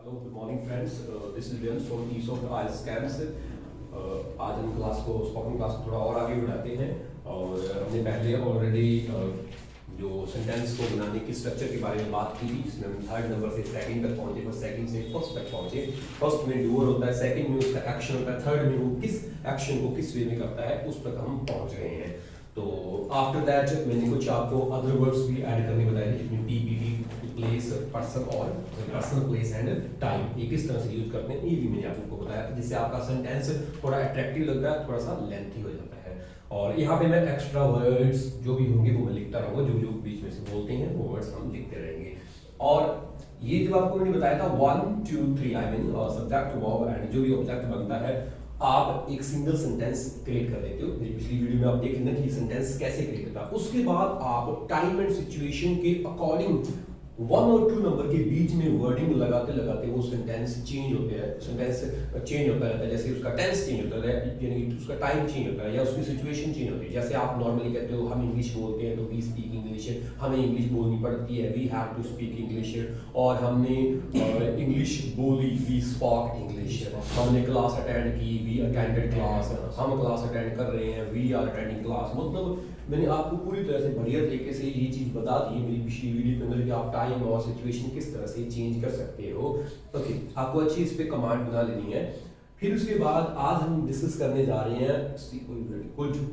Hello good morning friends, this is Vians from east of the isles camps. आज हम class को spoken class को थोड़ा और आगे बढ़ाते हैं और हमने पहले ऑलरेडी जो सेंटेंस को बनाने की स्ट्रक्चर के बारे में बात की थी, जिसमें हम थर्ड नंबर से सेकंड तक पहुंचे, फिर सेकंड से फर्स्ट तक पहुंचे। फर्स्ट में डूअर होता है, सेकंड में उसका एक्शन होता है, थर्ड में वो किस एक्शन को किस वे में करता है उस तक हम पहुंच गए हैं। तो आफ्टर दैट मैंने कुछ आपको अदर वर्ड्स भी ऐड करने बताए थे, जिसमें टीपीटी, प्लेस, पर्सन और पर्सन, प्लेस एंड टाइम, ये किस तरह से यूज करते हैं ये भी मैंने आपको बताया था, जिससे आपका सेंटेंस थोड़ा अट्रैक्टिव लगता है, थोड़ा सा लेंथी हो जाता है। और यहाँ पे मैं एक्स्ट्रा वर्ड्स जो भी होंगे वो मैं लिखता रहूंगा, जो जो बीच में से बोलते हैं वो वर्ड्स हम लिखते रहेंगे। और ये जो आपको मैंने बताया था 1 2 3 I mean subject verb and जो भी ऑब्जेक्ट बनता है, आप एक सिंगल सेंटेंस क्रिएट कर लेते हो। मेरी पिछली वीडियो में आप देख लेना कि सेंटेंस कैसे क्रिएट होता है। उसके बाद आप टाइम एंड सिचुएशन के अकॉर्डिंग 1 और 2 नंबर के बीच में वर्डिंग लगाते लगाते वो सेंटेंस चेंज होते हैं, सेंटेंस चेंज होता रहता है। जैसे उसका टेंस चेंज होता है, यानी कि उसका टाइम चेंज होता है या उसकी सिचुएशन चेंज होती है। जैसे आप नॉर्मली कहते हो हम इंग्लिश बोलते हैं तो वी स्पीक इंग्लिश, हमें इंग्लिश बोलनी पड़ती है, we have to speak English, और हमने इंग्लिश बोली, वी स्पॉक इंग्लिश। हमने क्लास अटेंड की, वी अटेंडेड क्लास, हम क्लास अटेंड कर रहे हैं, वी आर अटेंडिंग क्लास। मतलब मैंने आपको पूरी तरह से बढ़िया तरीके से ये चीज बता दी है मेरी पिछली वीडियो के अंदर कि आप टाइम और सिचुएशन किस तरह से चेंज कर सकते हो। ओके, आपको अच्छी इस पे कमांड बना लेनी है। फिर उसके बाद आज हम डिस्कस करने जा रहे हैं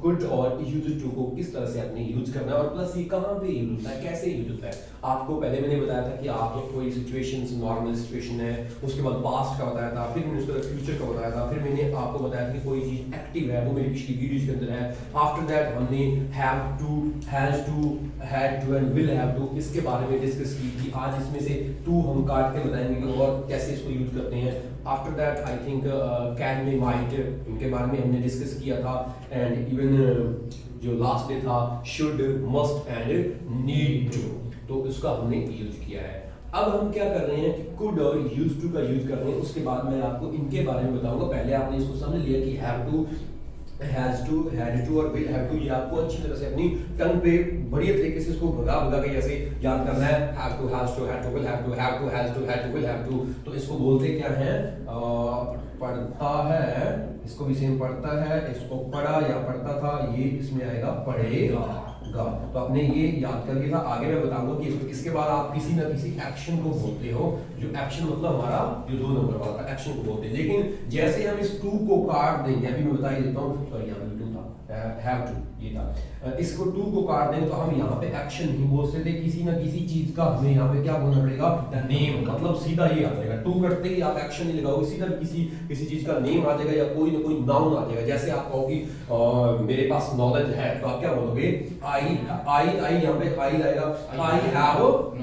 कुड और यूज्ड टू को किस तरह से अपने यूज करना है, और प्लस ये कहाँ पे यूज होता है, कैसे यूज होता है। आपको पहले मैंने बताया था कि आप कोई सिचुएशन नॉर्मल सिचुएशन है, उसके बाद पास्ट का बताया था, फिर मैंने उसके बाद फ्यूचर का बताया था, फिर मैंने आपको बताया था कि कोई चीज एक्टिव है, वो मेरी पिछली वीडियोज के अंदर है। आफ्टर दैट हमने have to, has to, had to and will have to इसके बारे में डिस्कस की थी। आज इसमें से टू हम काट के बताएंगे और कैसे इसको यूज करते हैं। After that I think can may, might, इनके बारे में हमने डिस्कस किया था। एंड इवन जो लास्ट डे था should, must and need to, तो इसका हमने यूज किया है। अब हम क्या कर रहे हैं कि कुड और यूज टू का यूज कर रहे हैं। उसके बाद मैं आपको इनके बारे में बताऊंगा। पहले आपने इसको समझ लिया कि have to, has to, had to और विल हैव टू, ये आपको अच्छी तरह से अपनी टंग पे बढ़िया तरीके से इसको भगा भगा के जैसे याद करना है। Have to, has to, had to, will have to, have to, has to, had to, will have to. तो इसको बोलते क्या है, पढ़ता है, इसको भी सेम पढ़ता है, इसको पढ़ा या पढ़ता था, ये इसमें आएगा पढ़ेगा। तो आपने ये याद कर लिया था। आगे मैं बताऊंगा कि इसके बाद आप किसी ना किसी एक्शन को बोलते हो, जो एक्शन मतलब हमारा जो 2 नंबर वाला एक्शन को बोलते हैं। लेकिन जैसे हम इस टू को काट देंगे, अभी मैं बता ही देता हूँ, सॉरी यहाँ पे टू था, हैव टू ये था, इसको टू को काट देंगे तो हम यहाँ पे एक्शन नहीं बोल सकते, किसी ना किसी चीज का हमें यहाँ पे क्या बोलना पड़ेगा, द नेम। मतलब सीधा ये आ जाएगा, टू करते ही आप एक्शन नहीं लगाओगे, सीधा किसी चीज का नेम आ जाएगा या कोई ना कोई नाउन आ जाएगा। जैसे आप कहोगे मेरे पास नॉलेज है, तो आप क्या बोलोगे, आई यहाँ पे आई आएगा, आई हैव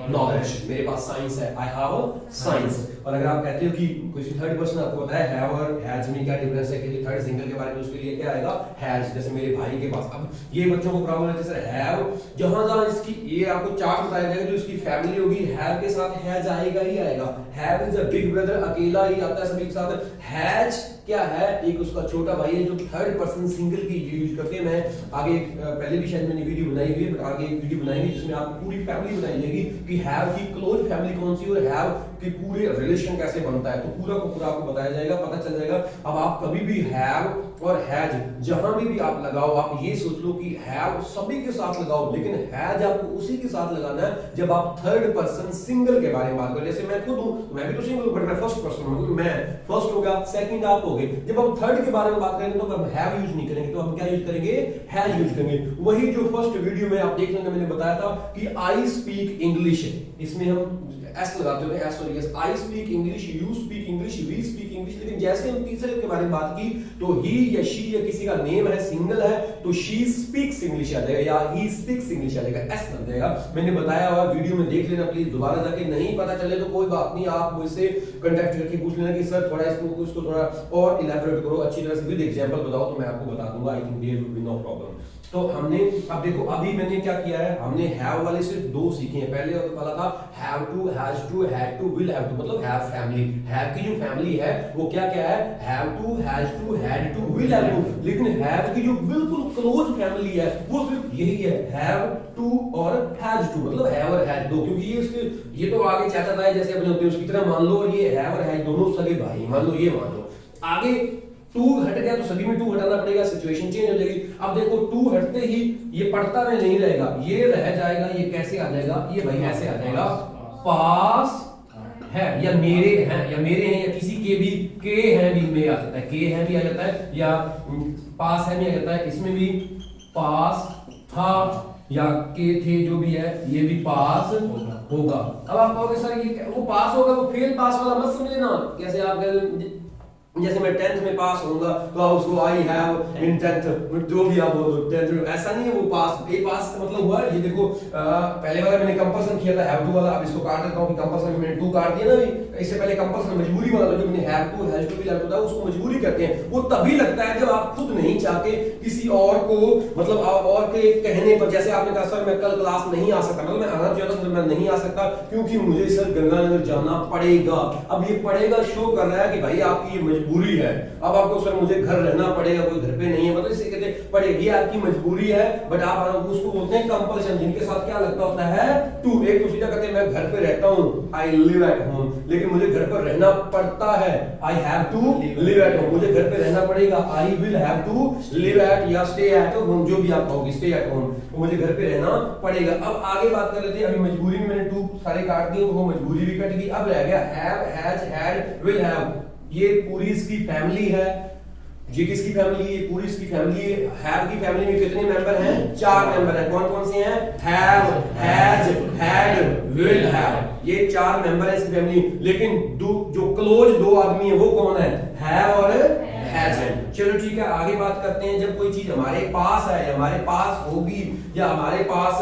नॉलेज। मेरे पास साइंस है, आई हैव साइंस। और अगर आप कहते हो कि कोई थर्ड पर्सन आपको पता है हैव और हैज में क्या डिफरेंस है, कि थर्ड सिंगल के बारे में, उसके लिए क्या आएगा, हैज। जैसे मेरे भाई के पास, अब ये बच्चों को प्रॉब्लम है, जैसे हैव जहां इसकी ये आपको चार्ट बताया जाएगा, जो इसकी फैमिली होगी हैव के साथ हैज आएगा ही आएगा। Have is a big brother, अकेला ही आता है सभी के साथ। हैज क्या है, एक उसका छोटा भाई है जो थर्ड पर्सन सिंगल की यूज करते हैं। मैं आगे पहले भी शायद मैंने वीडियो बनाई हुई है, आगे एक वीडियो बनाएंगे जिसमें आपको पूरी फैमिली बताई जाएगी कि हैव की क्लोज फैमिली कौन सी और हैव के पूरे रिलेशन कैसे बनता है, तो पूरा को पूरा आपको बताया जाएगा, पता चल जाएगा। अब आप कभी भी हैव और हैज जहां भी आप लगाओ, आप ये सोच लो कि हैव सभी के साथ लगाओ, लेकिन हैज आपको उसी के साथ लगाना है जब आप थर्ड पर्सन सिंगल के बारे में बात करो। जैसे मैं खुद हूं, मैं भी तो सिंगल हूं, बट मैं फर्स्ट पर्सन हूं, मैं फर्स्ट होगा, सेकंड आप होगे। जब हम थर्ड के बारे में बात करेंगे तो हम हैव यूज नहीं करेंगे, तो हम क्या यूज करेंगे, हैज यूज करेंगे। वही जो फर्स्ट वीडियो में आप देख लेंगे, मैंने बताया था कि आई स्पीक इंग्लिश, इसमें हम एस लगाते होते हैं, एस और yes. I speak English, you speak English, we speak English. लेकिन जैसे हम तीसरे के बारे में बात की तो ही या शी या किसी का नेम है, सिंगल है, तो शी स्पीक्स इंग्लिश आ जाएगा या ही स्पीक्स इंग्लिश आ जाएगा, एस बन जाएगा। मैंने बताया हुआ वीडियो में देख लेना प्लीज, दोबारा जाके नहीं पता चले तो कोई बात नहीं, आप मुझसे कांटेक्ट करके पूछ लेना कि सर थोड़ा इसको थोड़ा और इलैबोरेट करो, अच्छी तरह से विद एग्जांपल बताओ, तो मैं आपको बता दूंगा। I think there will be no problem. तो हमने अब देखो अभी मैंने क्या किया है, हमने हैव वाले सिर्फ दो सीखे हैं। पहले वाला था have to, has to, had to, will have to, मतलब हैव फैमिली। हैव की जो फैमिली है वो क्या क्या है, have to, has to, had to, will have to. लेकिन हैव की जो बिल्कुल क्लोज फैमिली है वो सिर्फ यही है, हैव टू और हैज टू, मतलब हैव और हैज दो, क्योंकि ये तो आगे चाचा ताया जैसे अपने होते हैं उसकी तरह मान लो, और ये हैव और हैज दोनों सगे भाई मान लो, ये मान लो। आगे टू हट गया तो सभी में टू हटाना पड़ेगा, सिचुएशन चेंज हो जाएगी। अब देखो टू हटते ही ये पढ़ता में नहीं रहेगा, ये रह जाएगा, ये कैसे आ जाएगा, ये भाई ऐसे आ जाएगा, पास है या मेरे हैं, या मेरे हैं, या किसी के भी के हैं भी में आ जाता है, के हैं भी आ जाता है, या पास है भी आ जाता है, इसमें भी पास था या के थे, जो भी है ये भी पास होगा। अब आप कहोगे सर ये वो पास होगा, वो फेल पास वाला मत समझे ना। कैसे आप जैसे मैं 10th में पास होऊंगा तो आप उसको आई हैव इन 10th, जो भी आप बोलो 10th में, ऐसा नहीं है वो पास। ये पास का मतलब हुआ ये देखो, पहले वाला मैंने कंपल्सन किया था हैव टू वाला, अब इसको काट देता हूं कि कंपल्सन में मैंने टू काट दिया ना। अभी इससे पहले कंपल्सन मजबूरी वाला था, जो मैंने हैव टू, हैज टू भी लागू था, उसको मजबूरी कहते हैं। वो तभी लगता है जब आप खुद नहीं चाहते किसी और को, मतलब आप और के कहने पर, जैसे आपने कहा सर मैं कल क्लास नहीं आ सकता, मतलब मैं आना चाहता हूं मैं नहीं आ सकता क्योंकि मुझे सर गंगानगर जाना पड़ेगा। अब ये पड़ेगा शो कर रहा है कि भाई आपकी ये मजबूरी है, अब आपको सर मुझे घर रहना पड़ेगा, कोई घर पे नहीं है, मतलब इसे कहते हैं पड़ेगी, आपकी मजबूरी है, बट आप उसको बोलते हैं कंपल्शन, जिनके साथ क्या लगता होता है टू। एक तो सीधा कहते हैं मैं घर पे रहता हूं, आई लिव एट होम, लेकिन मुझे घर पर रहना पड़ता है, I have to live at home, मुझे घर पे रहना पड़ेगा, I will have to live at या स्टे एट होम, जो भी आप कहोगे स्टे एट होम, मुझे घर पे रहना पड़ेगा। अब आगे बात कर लेते हैं, अभी मजबूरी में मैंने टू सारे काट दिए, वो मजबूरी भी कट गई। अब रह गया have, has, had, will have, ये पूरी इसकी फैमिली है। ये किसकी फैमिली है, पूरी इसकी फैमिली है। हैव की फैमिली में कितने मेंबर हैं, 4 मेंबर हैं। कौन कौन से हैं, have, has, had, will have, ये 4 मेंबर है इसकी फैमिली। लेकिन जो क्लोज दो आदमी है वो कौन है, हैव और हैज है। चलो ठीक है, आगे बात करते हैं। जब कोई चीज हमारे पास है, हमारे पास होगी, या हमारे पास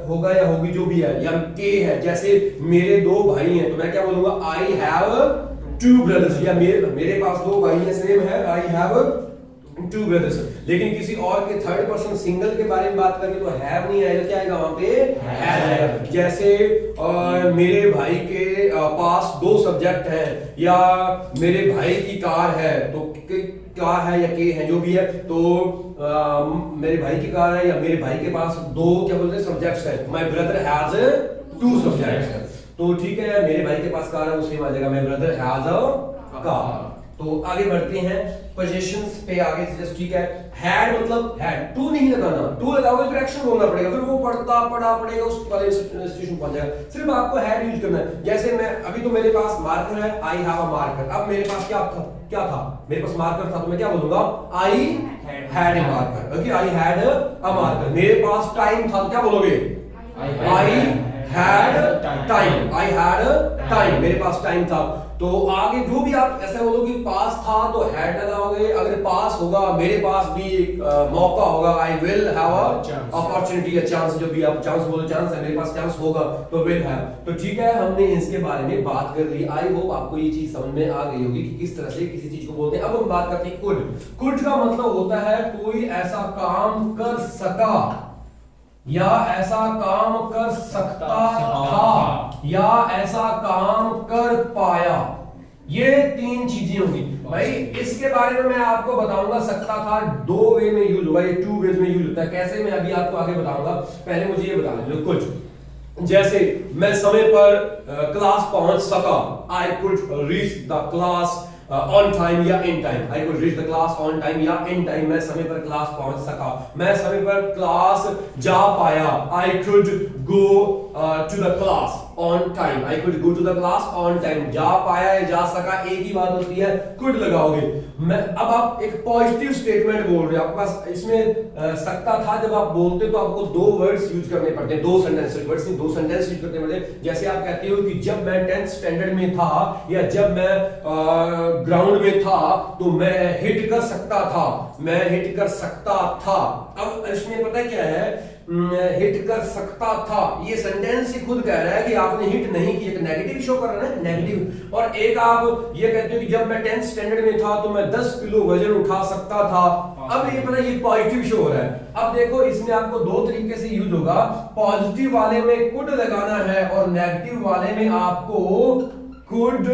होगा या होगी, जो भी है, या के है, जैसे मेरे 2 भाई हैं तो मैं क्या बोलूंगा, आई हैव 2 brothers, या मेरे पास 2 भाई हैं, सेम है, आई हैव 2 brothers। लेकिन किसी और के थर्ड पर्सन सिंगल के बारे में बात करेंगे तो हैव नहीं आएगा, क्या आएगा वहां पे, हैज आएगा। जैसे मेरे भाई के पास 2 सब्जेक्ट हैं, या मेरे भाई की कार है, तो कार है या के है, जो भी है, तो मेरे भाई की कार है, या मेरे भाई के पास 2 क्या बोलते हैं सब्जेक्ट्स है, माय ब्रदर हैज 2 सब्जेक्ट्स है। तो ठीक है, मेरे भाई के पास कार है, उससे आ जाएगा my brother has a car. तो आगे बढ़ते हैं पोजीशंस पे, आगे से जस्ट ठीक है। हैड मतलब हैड, टू नहीं लगाना, टू लगाओगे तो एक्शन बोलना पड़ेगा, फिर वो पढ़ा पड़ेगा, उस वाले सिचुएशन पहुंच जाएगा। सिर्फ आपको हैड यूज करना है। जैसे मैं अभी तो मेरे पास मार्कर है, आई हैव अ मार्कर। अब मेरे पास क्या था, मेरे पास मार्कर था, तो मैं क्या बोलूंगा, I had a marker. Okay, I had a marker. मेरे पास टाइम था, तो क्या बोलोगे, I had time, I had time, मेरे पास टाइम था। तो आगे जो भी आप ऐसा बोलोगे पास था तो हैड लगाओगे, अगर पास होगा मेरे पास भी मौका होगा, आई विल हैव अ अपॉर्चुनिटी या चांस, जो भी आप चांस बोलो, चांस है, मेरे पास चांस होगा तो विल हैव। तो ठीक है, हमने इसके बारे में बात कर ली। आई होप आपको ये चीज समझ में आ गई होगी कि किस तरह से किसी चीज को बोलते हैं। अब हम बात करते हैं कुड। कुड का मतलब होता है कोई ऐसा काम कर सका, या ऐसा काम कर सकता था, या ऐसा काम कर पाया। ये 3 चीजें होंगी भाई। इसके बारे में मैं आपको बताऊंगा, सकता था 2 वे में यूज होगा, ये 2 वेज में यूज होता है। कैसे, मैं अभी आपको आगे बताऊंगा, पहले मुझे ये बता दीजिए कुछ। जैसे मैं समय पर क्लास पहुंच सका, I could reach the class on time या in time, I could reach the class on time या इन टाइम, मैं समय पर क्लास पहुंच सका। मैं समय पर क्लास जा पाया, I could go to the class on time, I could go to the class on time. जा पाया या जा सका एक ही बात होती है, कुड लगाओगे। मैं अब आप एक पॉजिटिव स्टेटमेंट बोल रहे हो, आपके पास इसमें सकता था, जब आप बोलते तो आपको 2 वर्ड्स यूज करने पड़ते हैं, 2 सेंटेंस, वर्ड्स नहीं 2 सेंटेंस यूज करने पड़ते हैं। जैसे आप कहते हो कि जब मैं 10th स्टैंडर्ड में था, या जब मैं ग्राउंड में था तो मैं हिट कर सकता था, मैं हिट कर सकता था। अब इसमें पता क्या है, हिट कर सकता था, ये सेंटेंस ही खुद कह रहा है कि आपने हिट नहीं किया, नेगेटिव शो कर रहा है, नेगेटिव। और एक आप ये कहते हो कि जब मैं 10th स्टैंडर्ड में था तो मैं 10 किलो वजन उठा सकता था, अब ये पता ये पॉजिटिव शो हो रहा है। अब देखो इसमें आपको दो तरीके से यूज होगा, पॉजिटिव वाले में कुड लगाना है और नेगेटिव वाले में आपको कुड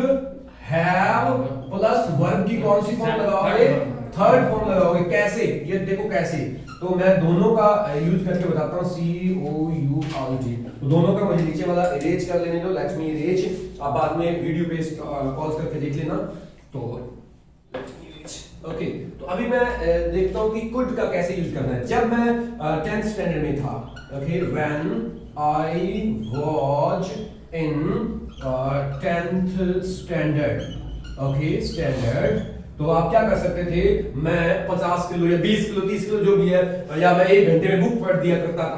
हैव प्लस वर्ब की कौन सी फॉर्म लगाओगे, थर्ड फॉर्म लगाओगे। कैसे, ये देखो कैसे, तो मैं दोनों का यूज करके बताता हूँ, COULT। तो दोनों का मुझे नीचे वाला इरेज कर लेने दो, लेट्स मी इरेज, आप बाद में वीडियो पे पॉज करके देख लेना। तो ओके, तो अभी मैं देखता हूँ कि कुड का कैसे यूज करना है। जब मैं 10th स्टैंडर्ड में था, okay, when I was in 10th standard, okay standard, तो आप क्या कर सकते थे, मैं 50 किलो या 20 किलो 30 किलो जो भी है, या मैं 1 घंटे में बुक पढ़ दिया करता था,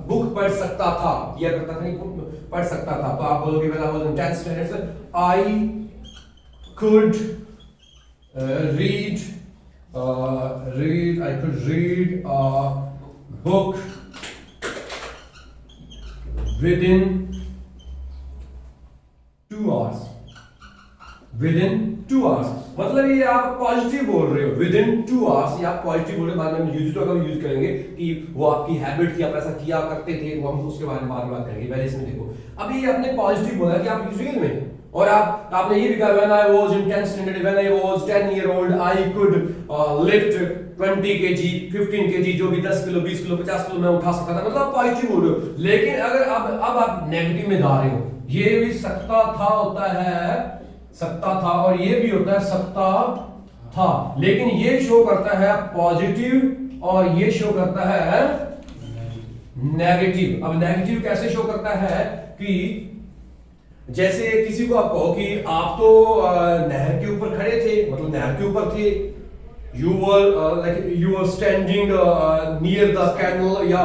बुक पढ़ सकता था, दिया करता था नहीं, बुक पढ़ सकता था। तो आप बोलोगे when I was in 10th standard I could read I could read a book within 2 hours, within 2 hours। मतलब ये आप पॉजिटिव बोल रहे हो, within 2 hours, ये आप पॉजिटिव बोल रहे हो। बाद में यूज तो कब यूज करेंगे कि वो आपकी हैबिट थी, आप ऐसा किया करते थे, वो हम उसके बारे में बाद में बात करेंगे। पहले इसमें देखो, अभी आपने पॉजिटिव बोला कि आप यूजुअल में, और आपने ये भी कहा when I was in 10th standard, when I was 10 year old I could lift 20 kg 15 kg, जो भी 10 किलो 20 किलो 50 किलो मैं उठा सकता था। मतलब आप पॉजिटिव बोल रहे हो। लेकिन अगर अब आप नेगेटिव में जा रहे हो, ये भी सकता था होता है, सकता था, और ये भी होता है सकता था, लेकिन ये शो करता है पॉजिटिव और ये शो करता है नेगेटिव। अब नेगेटिव कैसे शो करता है कि जैसे किसी को आप कहो कि आप तो नहर के ऊपर खड़े थे, मतलब नहर के ऊपर थे, you were standing near the canal या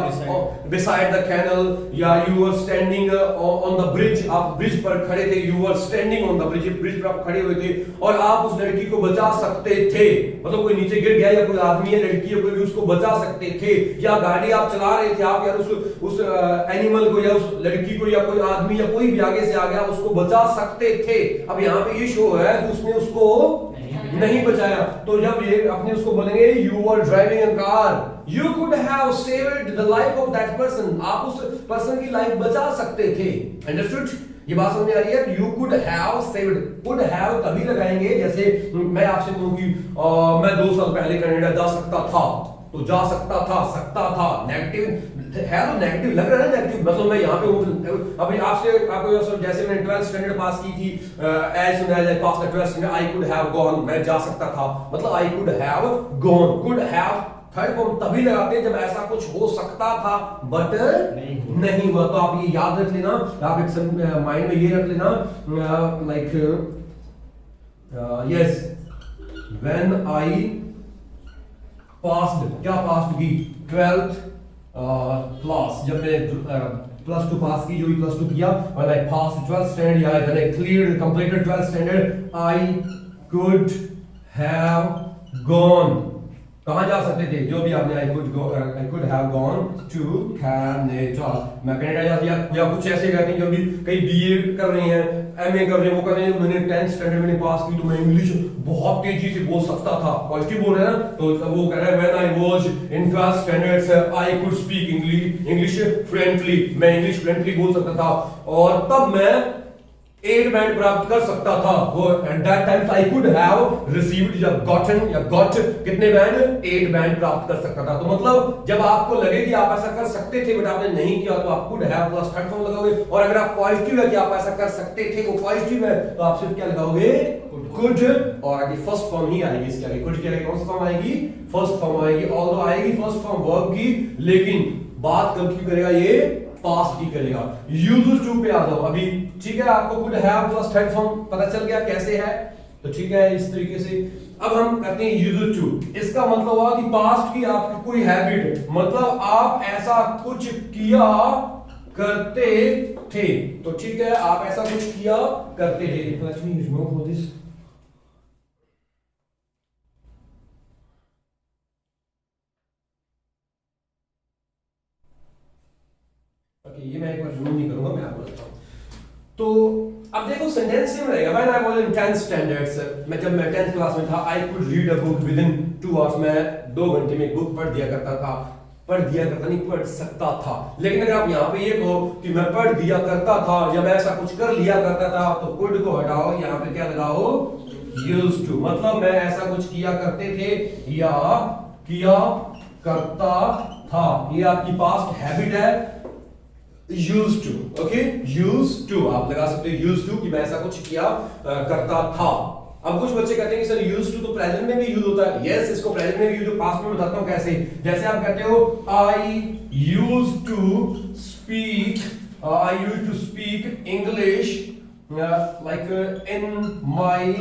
beside the canal, या you were standing on the bridge, आप ब्रिज पर खड़े थे, you were standing on the bridge, bridge पर आप खड़े हुए थे, और आप उस लड़की को बचा सकते थे। मतलब कोई नीचे गिर गया या कोई आदमी या लड़की है कोई भी, उसको बचा सकते थे। या गाड़ी आप चला रहे थे, आप यार उस एनिमल को या उस लड़की को या कोई आदमी या कोई भी आगे से आ गया, उसको बचा सकते थे। अब यहाँ पे ये शो है कि उसने उसको नहीं बचाया। तो जब ये अपने उसको बोलेंगे you were driving a car, you could have saved the life of that person, आप उस पर्सन की लाइफ बचा सकते थे। अंडरस्टूड? ये बात समझ में आ रही है? You could have saved, could have तभी लगाएंगे जैसे मैं आपसे कहूं कि मैं 2 साल पहले कनाडा जा सकता था, तो जा सकता था नेगेटिव है, तो नेगेटिव लग रहा है ना, नेगेटिव मतलब मैं यहाँ पे हूँ। अभी आपको जैसे मैंने 12th स्टैंडर्ड पास की थी, as soon as I pass the 12th standard, I could have gone, मैं जा सकता था, मतलब I could have gone. Could have third form तभी लगाते हैं जब ऐसा कुछ हो सकता था बट नहीं हुआ। तो आप ये याद रख लेना, आप एक माइंड में ये रख लेना, like yes when I passed, क्या पास्ड की 12th क्लास, जब मैंने +2 पास की, जो भी +2 किया, और आई पास 12th स्टैंडर्ड, या when I cleared completed 12th standard, I could have gone, कहां जा सकते थे, जो भी आपने I could have gone to Canada, मैं कनाडा जा दिया। या कुछ ऐसे कहते हैं जो भी कई बीए कर रहे हैं, एमए कर रहे हैं, वो कहते हैं मैंने 10th स्टैंडर्ड मैंने पास की तो मैं इंग्लिश बहुत तेजी से बोल सकता था, पॉजिटिव बोल रहे हैं ना। तो वो कह रहा है when I was in 12th standard I could speak English fluently, मैं इंग्लिश फ्लुएंटली बोल सकता था, और तब मैं 8 बैंड प्राप्त कर सकता था। वो at that time I could have received या गॉटन या गॉट कितने बैंड, 8 बैंड प्राप्त कर सकता था। तो मतलब जब आपको लगे कि आप ऐसा कर सकते थे बट आपने नहीं किया, तो आप could have plus third form लगाओगे। और अगर आप पॉजिटिव है कि आप ऐसा कर सकते थे, वो पॉजिटिव है, तो आप सिर्फ क्या लगाओगे, कुड, और आगे फर्स्ट फॉर्म ही आएगी इसके आगे। कुड के आगे कौन सा फॉर्म आएगी, फर्स्ट फॉर्म आएगी। ऑल्दो आएगी फर्स्ट फॉर्म वर्ब की, लेकिन बात कब की करेगा, ये पास्ट की करेगा। यूज्ड टू पे आ जाओ अभी, ठीक है। आपको could have plus third form पता चल गया कैसे है, तो ठीक है इस तरीके से। अब हम कहते हैं यूज्ड टू, इसका मतलब हुआ कि पास्ट की आपकी कोई हैबिट, मतलब आप ऐसा कुछ किया करते थे, तो ठीक है आप ऐसा कुछ किया करते थे। लेट मी रिमूव दिस, ये मैं एक बार रिमूव नहीं करूंगा, मैं आपको बताता हूं। तो अब देखो सेंटेंस सेम रहेगा। When I was in 10th standard, जब मैं 10th क्लास में था, I could read a book with in 2 hours, मैं 2 घंटे में एक बुक पढ़ दिया करता था। पढ़ दिया करता नहीं, पढ़ सकता था। लेकिन अगर आप यहाँ पे ये कहो कि मैं पढ़ दिया करता था या मैं ऐसा कुछ कर लिया करता था, तो कुड को हटाओ, यहाँ पे क्या लगाओ, यूज्ड टू। मतलब मैं ऐसा कुछ किया करते थे या किया करता था। ये आपकी पास्ट हैबिट है, used to. Okay, used to आप लगा सकते हो, यूज्ड टू कि मैं ऐसा कुछ किया करता था। अब कुछ बच्चे कहते हैं कि सर यूज्ड टू तो प्रेजेंट में भी यूज होता है। यस, इसको प्रेजेंट में भी यूज, पास्ट में बताता हूं कैसे। जैसे आप कहते हो I used to speak English like in my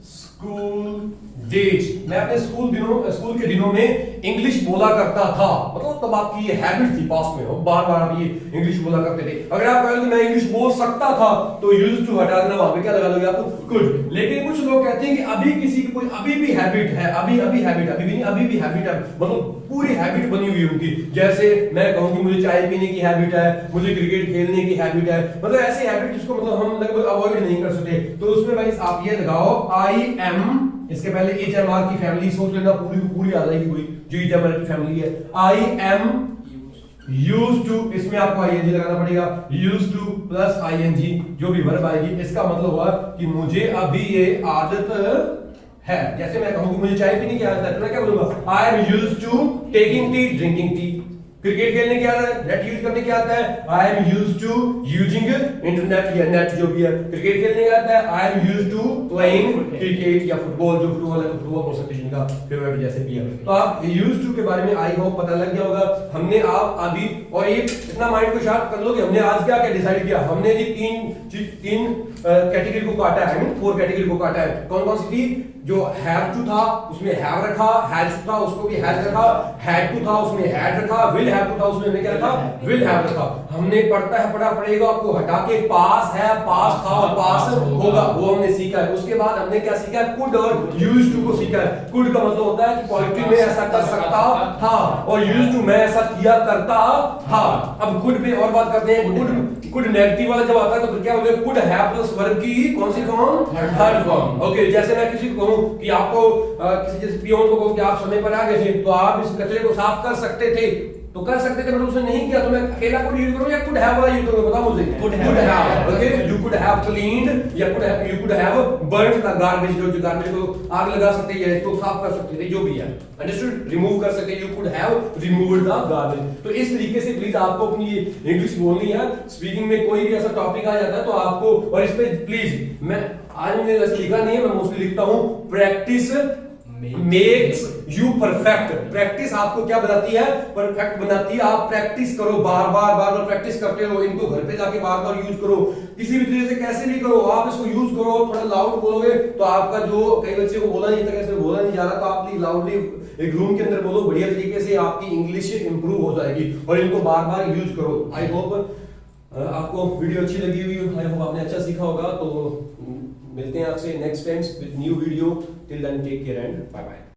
school days, मैं अपने स्कूल के दिनों में इंग्लिश बोला करता था। मतलब तब आपकी ये हैबिट थी पास्ट में, बार बार आप ये इंग्लिश बोला करते थे। अगर आप कहोगे मैं इंग्लिश बोल सकता था, तो यूज्ड टू हटा देना, वहां पे क्या लगा लोगे आप, कुड। लेकिन कुछ लोग कहते हैं कि अभी किसी की कोई अभी भी हैबिट है, अभी भी हैबिट है, मतलब पूरी हैबिट बनी हुई है उनकी। जैसे मैं कहूं कि मुझे चाय पीने की हैबिट है, मुझे क्रिकेट खेलने की हैबिट है, मतलब ऐसी हैबिट जिसको मतलब हम लगभग अवॉइड नहीं कर सकते। तो उसमें भाई आप ये लगाओ आई एम, इसके पहले HMR की फैमिली सोच लेना, पूरी की पूरी आ जाएगी कोई जो HMR की फैमिली है। आई एम यूज्ड टू, इसमें आपको ING लगाना पड़ेगा, यूज्ड टू प्लस ING जो भी वर्ब आएगी, इसका मतलब हुआ कि मुझे अभी ये आदत है। जैसे मैं कहूं कि मुझे चाय पीने की आदत है, तो मैं क्या बोलूंगा, I am used to taking tea, drinking tea. Cricket खेलने की आदत है, नेट यूज करने की आदत है, I am used to using internet या नेट जो भी है। क्रिकेट खेलने की आदत है, I am used to playing cricket या फुटबॉल, जो फुटबॉल है तो फुटबॉल बोल सकते हैं, जिनका फेवरेट जैसे भी है। तो आप यूज्ड टू के बारे में आई होप पता लग गया होगा। हमने आप अभी, और ये इतना माइंड को शार्प कर लो कि हमने आज क्या क्या डिसाइड किया। हमने जी तीन कैटेगरी को काटा है, 4 कैटेगरी को काटा है। कौन कौन सी थी? जो हैव टू था उसमें हैव रखा, हैज टू था उसको भी हैज रखा, हैड टू था उसमें हैड रखा, विल हैव टू था उसमें हमने क्या रखा, विल हैव रखा। हमने पढ़ा पड़ेगा आपको हटा के पास है, पास था और पास होगा, वो हमने सीखा है। उसके बाद हमने क्या सीखा है, कुड और यूज्ड टू को सीखा है। कुड का मतलब होता है कि पॉजिटिव में ऐसा कर सकता था, और यूज्ड टू मैं ऐसा किया करता था। अब कुड पे और बात करते हैं। कुड नेगेटिव वाला जब आता है तो फिर क्या हो गया, कुड हैव प्लस वर्ब की कौन सी फॉर्म, थर्ड फॉर्म। ओके, जैसे मैं किसी को कहूं कि आपको किसी जैसे पियोन को कहूं कि आप समय पर आ गए थे, तो आप इस कचरे को साफ कर सकते थे, तो कर सकते थे, मतलब उसने नहीं किया, तो मैं अकेला कुड यूज करूं या कुड हैव वाला यूज करूं, बताओ मुझे। Could have, okay, you could have cleaned या you could have burned the garbage, जो गार्बेज को आग लगा सकते हैं, इसको साफ कर सकते थे, जो भी है, अंडरस्टूड, रिमूव कर सकते, you could have removed the garbage. तो इस तरीके से प्लीज आपको अपनी इंग्लिश बोलनी है। स्पीकिंग में कोई भी ऐसा टॉपिक आ जाता है तो आपको, और इस पे प्लीज, मैं आज मैंने वैसे लिखा नहीं है, मैं मोस्टली लिखता हूं practice makes you perfect. Practice आपको क्या बनाती है, परफेक्ट बनाती है। आप प्रैक्टिस करो, बार बार प्रैक्टिस करते रहो, इनको घर पे जाके बार बार यूज करो, किसी भी तरीके से कैसे भी करो, आप इसको यूज करो। थोड़ा लाउड बोलोगे तो आपका जो कई बच्चे को बोला नहीं था, कैसे बोला नहीं जा रहा, तो आप लाउडली एक रूम के अंदर बोलो, बढ़िया तरीके से आपकी इंग्लिश इंप्रूव हो जाएगी, और इनको बार बार यूज करो। आई होप आपको वीडियो अच्छी लगी हुई, आई होप आपने अच्छा सीखा होगा। तो मिलते हैं आपसे next time with new video. Till then take care and bye bye.